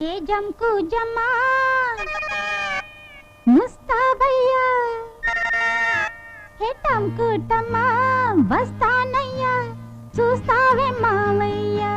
ఏ జంకు జమ్మా ముస్తాబయ్యా హే టంకు టమ్మా వస్తానయ్యా చూస్తావే మావయ్యా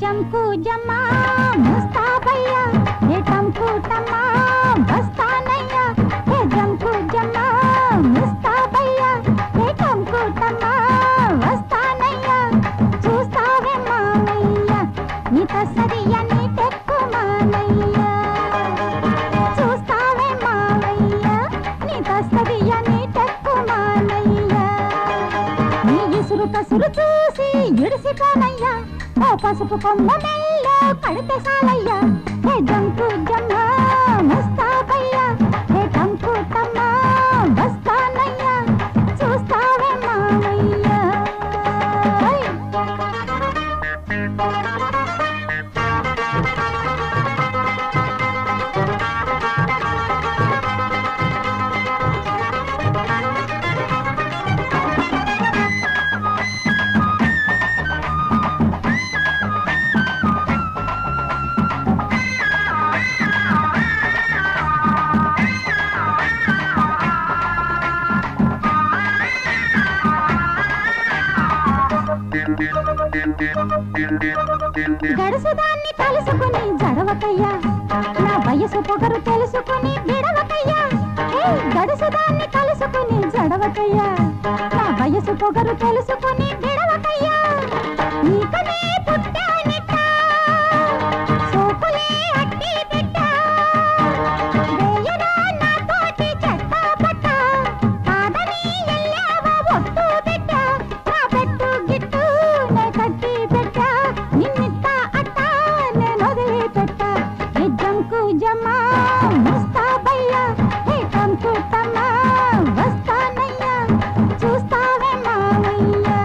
జంకు జమ్మా ముస్తాబయ్యా హే టంకు టమ్మా వస్తానయ్యా హే జంకు జమ్మా ముస్తాబయ్యా హే టంకు టమ్మా వస్తానయ్యా చూస్తావే మావయ్యా నీ తసరియా నీ టెక్కు మానయ్యా చూస్తావే మావయ్యా నీ తసరియా నీ టెక్కు మానయ్యా నీ ఇసురు కసురు చూసి ఇడిసిపోనయ్యా ఓ పసుపు కొమ్మ మెల్లో కడితే సాలయ్యా హే జంకు జమ్మా ముస్తాబయ్యా హే టంకు టమ్మా వస్తానయ్యా చూస్తావే మావయ్యా గడుసుదాన్ని తలుసుకుని జడవకయ్యా నా వయసు పొగరు తెలుసుకుని విడవకయ్యా గడుసుదాన్ని తలుసుకుని జడవకయ్యా నా వయసు పొగరు తెలుసుకుని విడవకయ్యా నీకనే పుట్టానిట సోకులే అట్టి బిడ్డ వేయరా నా తోటి చెత్త పట్ట కాదని ఎల్లావా ఒట్టు బిడ్డ నా పెట్టు గిట్టు నే కట్టి పెట్ట నిన్నిత్త అట్ట నేను వదిలి పెట్ట హే జంకు జమ్మా ముస్తాబయ్యా హే టంకు టమ్మా వస్తానయ్యా చూస్తావే మావయ్యా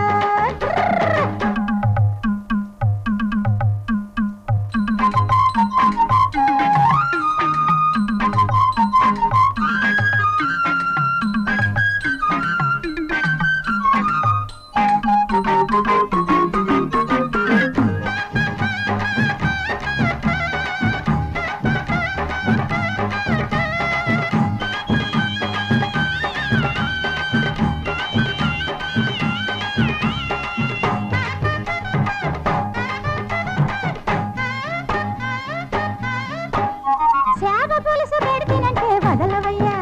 శాప పులుసు పెడితేనంటే వదలవయ్యా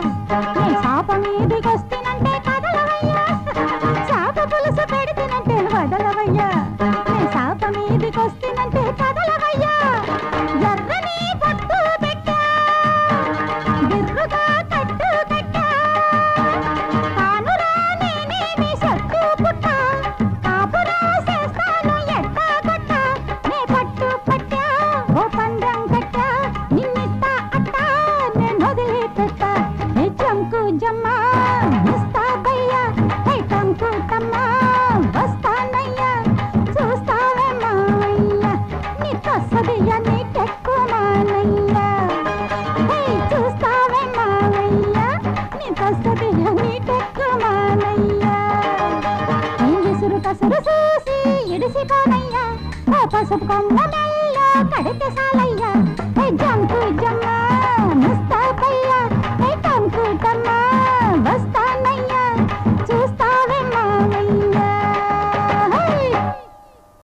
నీ శాప మీదికొస్తేనంటే కదలవయ్యా శాప పులుసు పెడితేనంటే వదలవయ్యా నీ శాప మీదికొస్తేనంటే కదలవయ్యా ఎర్రని పొట్టు పెట్ట బిర్రుగా కట్టు పెట్ట కానురా నేనేమి సట్టు పుట్ట కాపురా చేస్తాను ఎట్ట కొట్ట నే పట్టు పట్ట ఓ పందెం కట్ట నిన్నిట్ట అట్ట నేను వదిలి పెట్ట హే జంకు జమ్మా ముస్తాబయ్యా హే టంకు టమ్మా వస్తానయ్యా చూస్తావే మావయ్యా నీ తసదియ్యా నీ టెక్కు మానయ్యా హే చూస్తావే మావయ్యా నీ తసదియ్యా నీ టెక్కు మానయ్యా నీ విసురు కసురు చూసి ఇడిసిపోనయ్యా ఓ పసుపు కొమ్మ మెల్లో కడితే సాలయ్యా